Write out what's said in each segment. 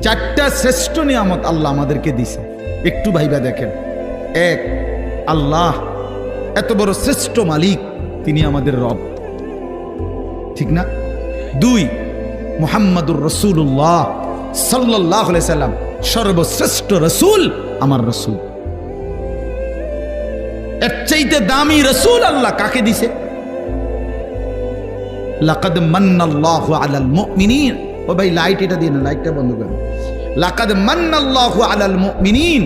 চারটা শ্রেষ্ঠ নিয়ামত আল্লাহ আমাদেরকে দিছে, একটু ভাইবা দেখেন। এক, আল্লাহ এত বড় শ্রেষ্ঠ মালিক, তিনি আমাদের রব, ঠিক না? দুই, মুহাম্মাদুর রাসূলুল্লাহ সাল্লাল্লাহু আলাইহি সাল্লাম সর্বশ্রেষ্ঠ রাসূল, আমার রাসূল। এর চাইতে দামি রাসূল আল্লাহ কাকে দিছে? লাকাদ মান্নাল্লাহু আলাল মুমিনিন। ও ভাই লাইট এটা দিন, লাইটটা বন্ধ করেন। লাকাদ মান্নাল্লাহু আলাল মুমিনিন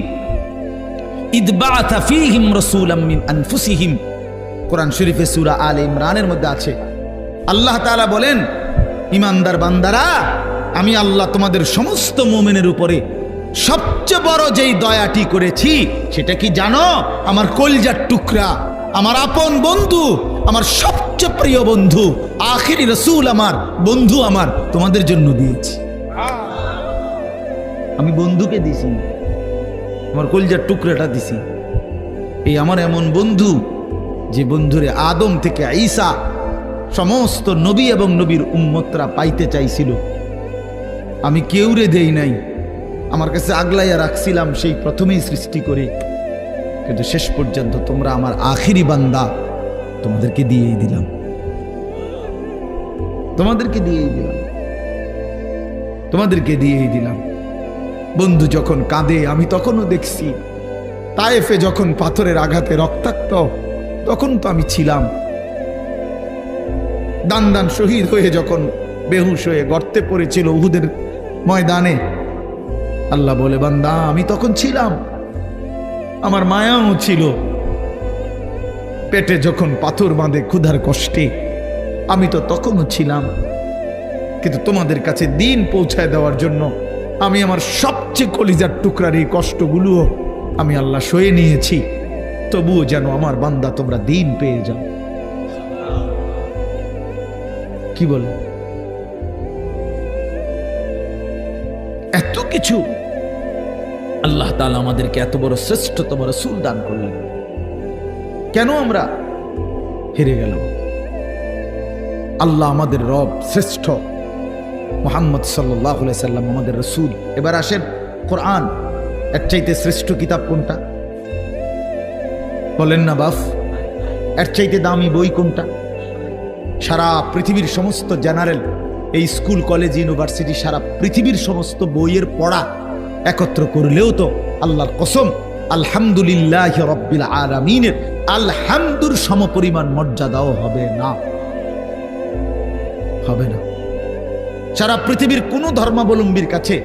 ইদ বাআথা ফীহিম রাসূলাম মিন আনফুসিহিম। কোরআন শরীফে সূরা আলে ইমরানের মধ্যে আছে। আল্লাহ তাআলা বলেন, ঈমানদার বান্দারা, আমি আল্লাহ তোমাদের সমস্ত মুমিনের উপরে সবচেয়ে বড় যেই দয়াটি করেছি সেটা কি জানো? আমার কলিজার টুকরা, আমার আপন বন্ধু, আমার সবচেয়ে প্রিয় বন্ধু, আখিরি রাসূল, আমার বন্ধু, আমার তোমাদের জন্য দিয়েছি। আমি বন্ধুকে দিছি, আমার কলিজার টুকরাটা দিছি। এই আমার এমন বন্ধু, যে বন্ধুরে আদম থেকে ঈসা সমস্ত নবী এবং নবীর উম্মতরা পাইতে চাইছিল, আমি কেউরে দেই নাই, আমার কাছে আগলাইয়া রাখছিলাম সেই প্রথমেই সৃষ্টি করে। কিন্তু শেষ পর্যন্ত তোমরা আমার আখিরি বান্দা, তোমাদেরকে দিয়েই দিলাম, তোমাদেরকে দিয়েই দিলাম, তোমাদেরকে দিয়েই দিলাম। বন্ধু যখন কাঁদে আমি তখনও দেখছি, তায়েফে যখন পাথরের আঘাতে রক্তাক্ত তখন তো আমি ছিলাম, দান দান শহীদ হয়ে যখন বেহুশ হয়ে গর্তে পড়েছিল উহুদের ময়দানে, আল্লাহ বলে, বান্দা আমি তখন ছিলাম, আমার মায়াও ছিল। পেটে যখন পাথর বাঁধে ক্ষুধার কষ্টে, আমি তো তখনও ছিলাম। কিন্তু তোমাদের কাছে দিন পৌঁছায় দেওয়ার জন্য আমি আমার সবচেয়ে কলিজার টুকরার এই কষ্টগুলোও আমি আল্লাহ সয়ে নিয়েছি, তবুও যেন আমার বান্দা তোমরা দিন পেয়ে যাও। কি বলে? এত কিছু আল্লাহ তাআলা আমাদেরকে এত বড় শ্রেষ্ঠতম রাসূল দান করলেন, কেন আমরা হেরে গেলাম? আল্লাহ আমাদের রব, শ্রেষ্ঠ মুহাম্মদ সাল্লাল্লাহু আলাইহি সাল্লাম আমাদের রাসূল। এবার আসেন, কোরআন এর চাইতে শ্রেষ্ঠ কিতাব কোনটা? বলেন না বাফ, এর চাইতে দামি বই কোনটা? সারা পৃথিবীর সমস্ত জেনারেল, এই স্কুল কলেজ ইউনিভার্সিটি, সারা পৃথিবীর সমস্ত বইয়ের পড়া একত্র করলেও তো আল্লাহর কসম আলহামদুলিল্লাহি রাব্বিল আলামিনের আলহামদুর সমপরিমাণ মর্যাদাও হবে না, হবে না। সারা পৃথিবীর কোন ধর্মাবলম্বীর কাছে